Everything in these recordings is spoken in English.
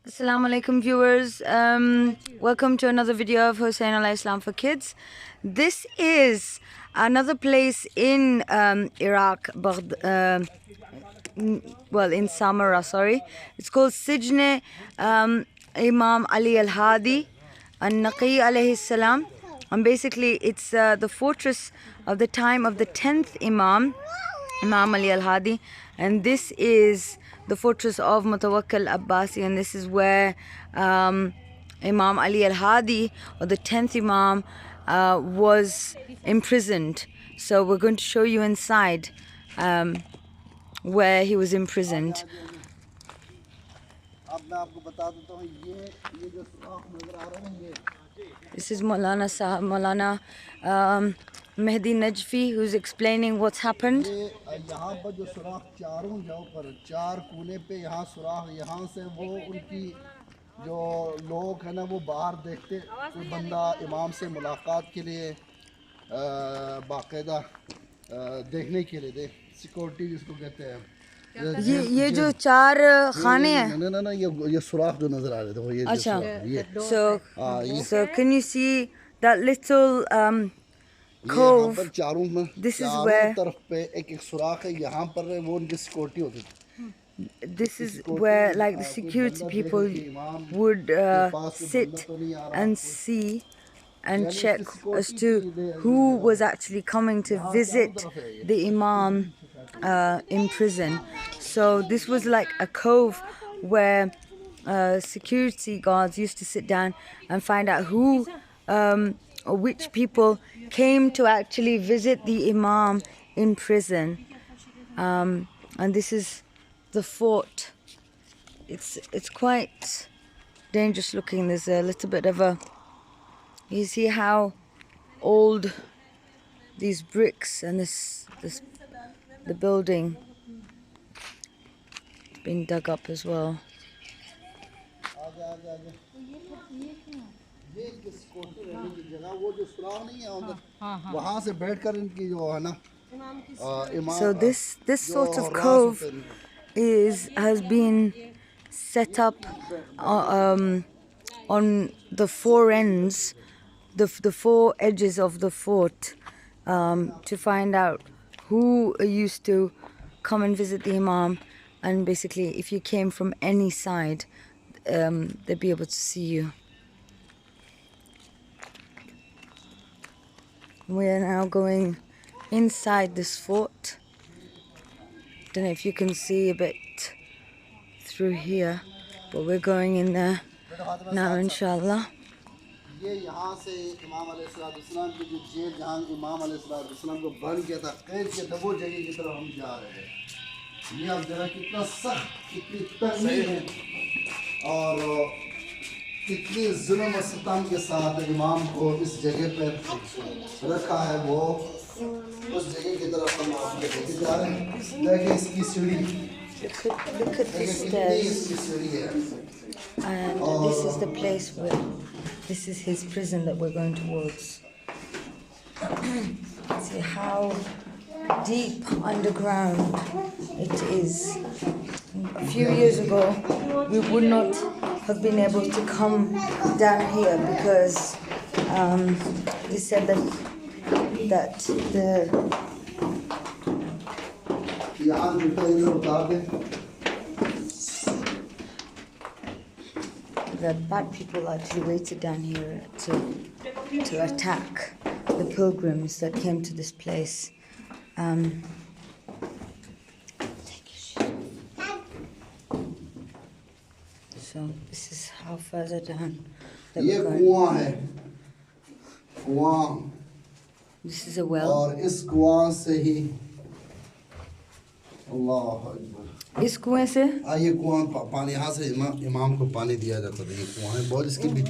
Assalamu alaikum viewers. Welcome to another video of Hussein Al Islam for Kids. This is another place in Iraq, in Sammarra, sorry. It's called Sijne, Imam Ali al-Hadi and Naqi alayhi salam. And basically it's the fortress of the time of the 10th Imam, Imam Ali al-Hadi, and this is the fortress of Mutawwakkil Abbasi, and this is where Imam Ali al-Hadi, or the 10th Imam, was imprisoned. So we're going to show you inside where he was imprisoned. This is Maulana Mehdi Najfi, who's explaining what's happened. यहाँ पर जो सुराख चारों जगह पर चार कोने पे यहाँ सुराख यहाँ से वो उनकी जो लोग हैं ना वो बाहर देखते कोई बंदा इमाम से मुलाकात के लिए बाकायदा देखने के लिए सिक्योरिटी जिसको कहते हैं ये जो चार खाने हैं ना ये सुराख जो नजर आ रहे थे वो ये अच्छा ये so can you see that little cove? This is where तरफ पे एक सुराख है यहाँ पर वो उनकी सिक्योरिटी होती थी. This is where like the security people would sit and see and check as to who was actually coming to visit the Imam in prison. So this was like a cove where security guards used to sit down and find out who or which people came to actually visit the Imam in prison. And this is the fort. It's quite dangerous looking. There's a little bit of a, you see how old these bricks and the building been dug up as well. So this sort of cove has been set up on the four ends, the four edges of the fort, to find out who used to come and visit the Imam, and basically if you came from any side, they'd be able to see you. We are now going inside this fort. Don't know if you can see a bit through here, but we're going in there now, inshallah. ये यहाँ से इमाम अलैहिस्सलाम की जो jail जहाँ इमाम अलैहिस्सलाम को बंद किया था कैद किया था वो जगह की तरफ हम जा रहे हैं. ये अब जगह कितना सख्त कितनी तंगी है और कितनी जुल्म और सितम के साथ इमाम को इस जगह पर रखा है वो उस जगह की तरफ हम आपको लेके जा रहे हैं. देखिए इसकी सीढ़ी Look at the stairs. And this is the place where, this is his prison that we're going towards. See how deep underground it is. A few years ago, we would not have been able to come down here because they said that the bad people actually waited down here to attack the pilgrims that came to this place. So this is how further down that we're going. This is a well. और इस कुआं से ही अल्लाह अकबर इस कुएं से ये कुआं पानी यहाँ से इमाम को पानी दिया जाता था. ये कुआं है बहुत इसकी भी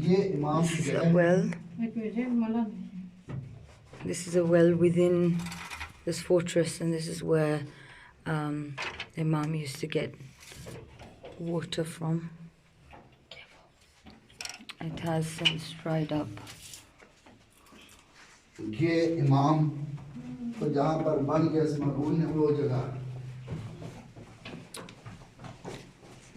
ये इमाम This is a well. This is a well within this fortress, and this is where Imam used to get water from. It has since dried up. ये इमाम तो जहाँ पर बन गया इस मरहूम ने वो जगह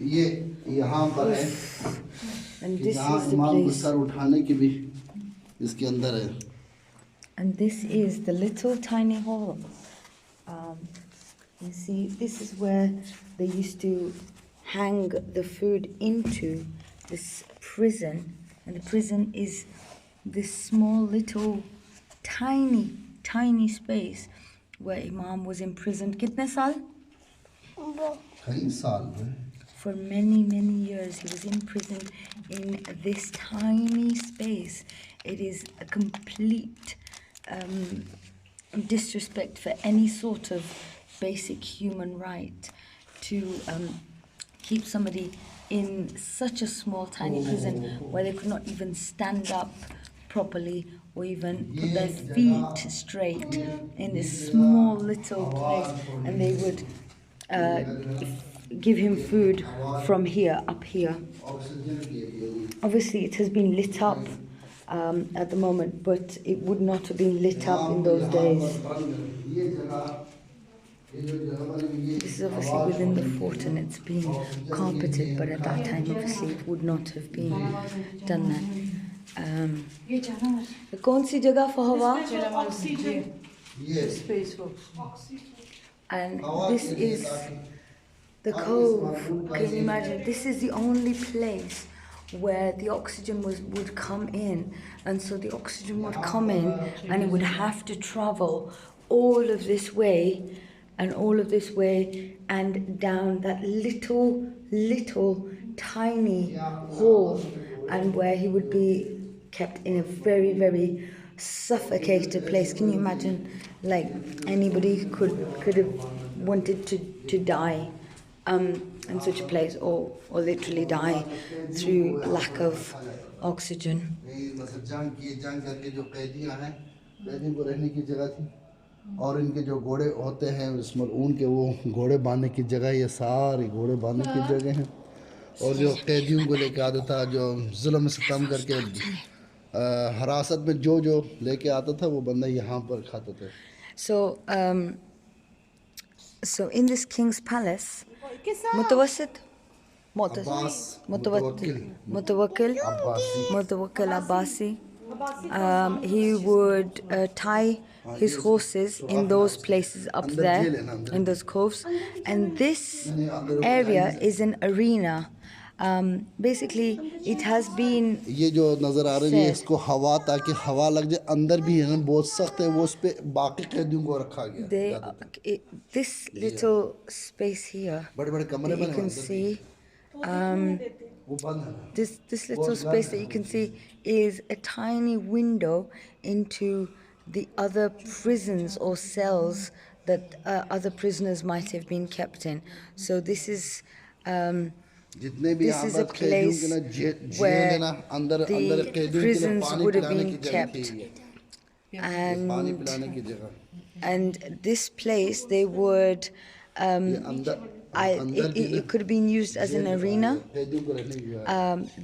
ये यहाँ पर है And कि this जहाँ is the इमाम को place. सर उठाने की भी इसके अंदर है. And this is the little tiny hall. You see, this is where they used to hang the food into this prison. And the prison is this small little tiny space where Imam was imprisoned. Kitne saal? कई साल में. For many years he was imprisoned in this tiny space. It is a complete disrespect for any sort of basic human right to keep somebody in such a small tiny prison where they could not even stand up properly or even put their feet straight in this small little place, and they would give him food from here, up here. Obviously it has been lit up at the moment, but it would not have been lit up in those days. This is obviously within the fort and it's been carpeted, but at that time obviously it would not have been done that. कौन सी जगह for हवा? And this is the cove. Can you imagine? This is the only place where the oxygen would come in, and so the oxygen would come in and it would have to travel all of this way and all of this way and down that little tiny hole, and where he would be kept in a very suffocated place. Can you imagine, like, anybody could have wanted to die in such a place, or literally die through lack of oxygen. जंग करके जो कैदियां हैं, कैदियों को रहने की जगह थी, और इनके जो घोड़े होते हैं उसमें ऊन के वो घोड़े बांधने की जगह, ये सारी घोड़े बांधने की जगह हैं. और जो कैदियों को लेके आता था, जो जुल्म सितम करके हरासत में जो लेके आता था, वो बंदा यहाँ पर खाता था. So in this king's palace, Mutawwakkil Abbasi, he would tie his horses in those places up there, in those coves, and this area is an arena. Basically it has been, ये जो नज़र आ रही है इसको हवा, ताकि हवा लग जाए, अंदर भी है ना बहुत सख्त है, वो उस पे बाकी कैदियों को रखा गया. this little space here that you can see, this little space that you can see is a tiny window into the other prisons or cells that other prisoners might have been kept in. So this is a place where the prisons would have been kept. And this place, they would it could have been used as an arena.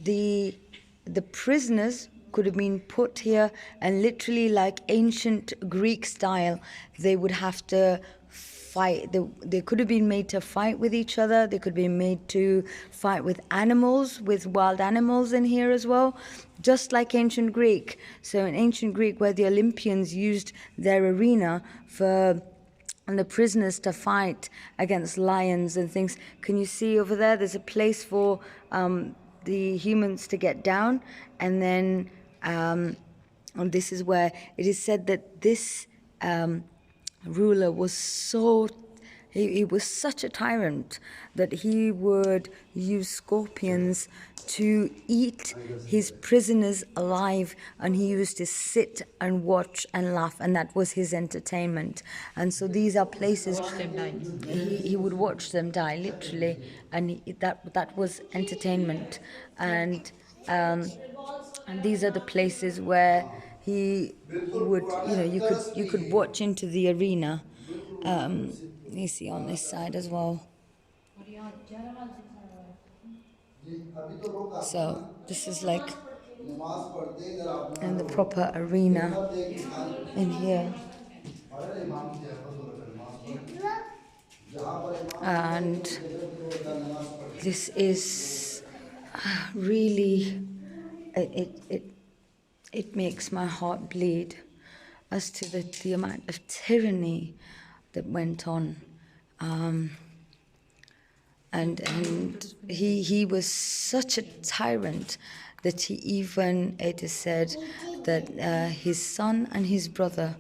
The prisoners could have been put here, and literally like ancient Greek style, they would have to fight. They could have been made to fight with each other. They could be made to fight with animals, with wild animals in here as well, just like ancient Greek. So in ancient Greek, where the Olympians used their arena for the prisoners to fight against lions and things. Can you see over there? There's a place for the humans to get down, and then and this is where it is said that this ruler was he was such a tyrant that he would use scorpions to eat his prisoners alive, and he used to sit and watch and laugh, and that was his entertainment. And so these are places he would watch them die, literally, and that was entertainment. And these are the places where he would, you could watch into the arena. You see on this side as well. So this is like in the proper arena in here. And This is really, it makes my heart bleed as to the amount of tyranny that went on. And he was such a tyrant that he even, it is said that his son and his brother,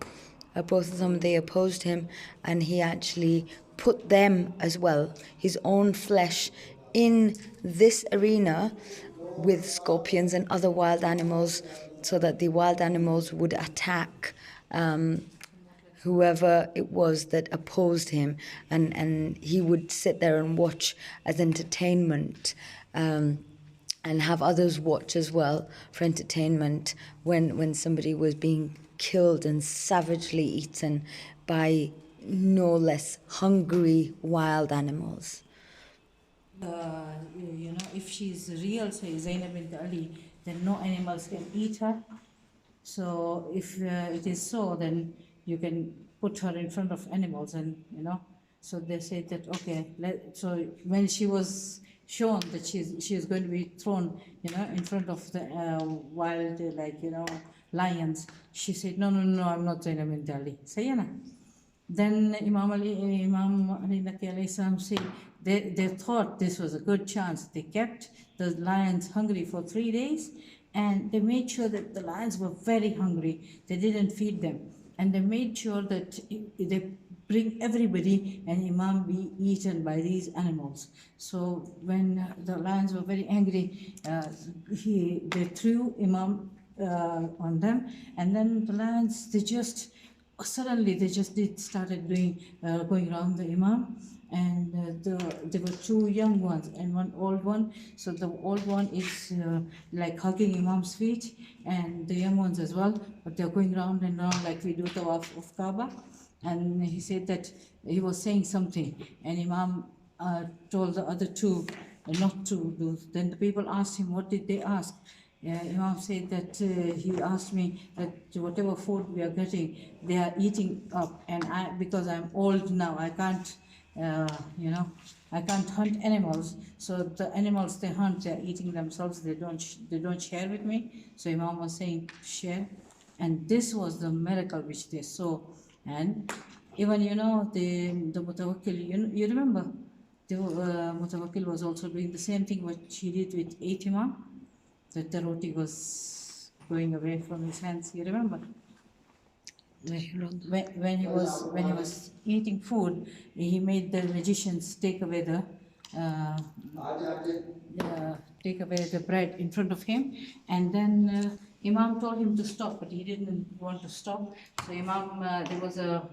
both of them, they opposed him, and he actually put them as well, his own flesh, in this arena with scorpions and other wild animals, so that the wild animals would attack whoever it was that opposed him, and he would sit there and watch as entertainment, and have others watch as well for entertainment when somebody was being killed and savagely eaten by no less hungry wild animals. If she's real, say Zainab bint Ali, then no animals can eat her. So if it is so, then you can put her in front of animals, and so they said that okay. So when she was shown that she is going to be thrown, in front of the wild lions, she said, no, I'm not Zainab bint Ali. Say na. Then Imam Ali Naqi alayhi salam said they thought this was a good chance. They kept the lions hungry for 3 days, and they made sure that the lions were very hungry. They didn't feed them, and they made sure that they bring everybody and Imam be eaten by these animals. So when the lions were very angry, they threw Imam on them, and then the lions, suddenly they just started going around the Imam, and there were 2 young ones and 1 old one. So the old one is like hugging Imam's feet, and the young ones as well, but they're going round and round like we do tawaf of Kaaba. And he said that he was saying something, and Imam told the other 2 not to do. Then the people asked him, what did they ask? Imam said that he asked me that whatever food we are getting, they are eating up, and because I'm old now, I can't, I can't hunt animals. So the animals they hunt, they are eating themselves. They don't share with me. So Imam was saying share, and this was the miracle which they saw. And even the Mutawwakkil, you remember the Mutawwakkil was also doing the same thing what she did with 8 Imam. That the roti was going away from his hands. You remember? When he was eating food, he made the magicians take away the bread in front of him, and then Imam told him to stop, but he didn't want to stop. So Imam, there was a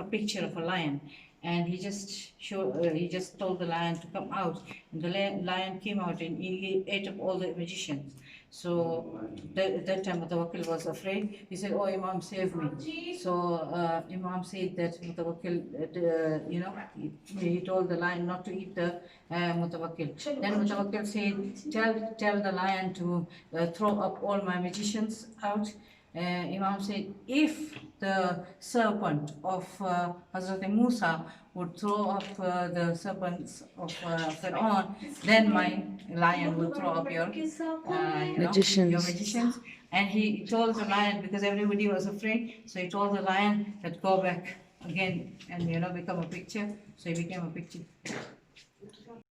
picture of a lion, and he just told the lion to come out, and the lion came out, and he ate up all the magicians. So that time Mutawwakkil was afraid. He said, "Oh, Imam, save me." So Imam said that Mutawwakkil, he told the lion not to eat the Mutawwakkil. Then Mutawwakkil said, "Tell the lion to throw up all my magicians out." Imam said, if the serpent of Hazrat Musa would throw up the serpents of Pharaoh, then my lion will throw up your magicians. And he told the lion, because everybody was afraid, so he told the lion that go back again and become a picture. So he became a picture.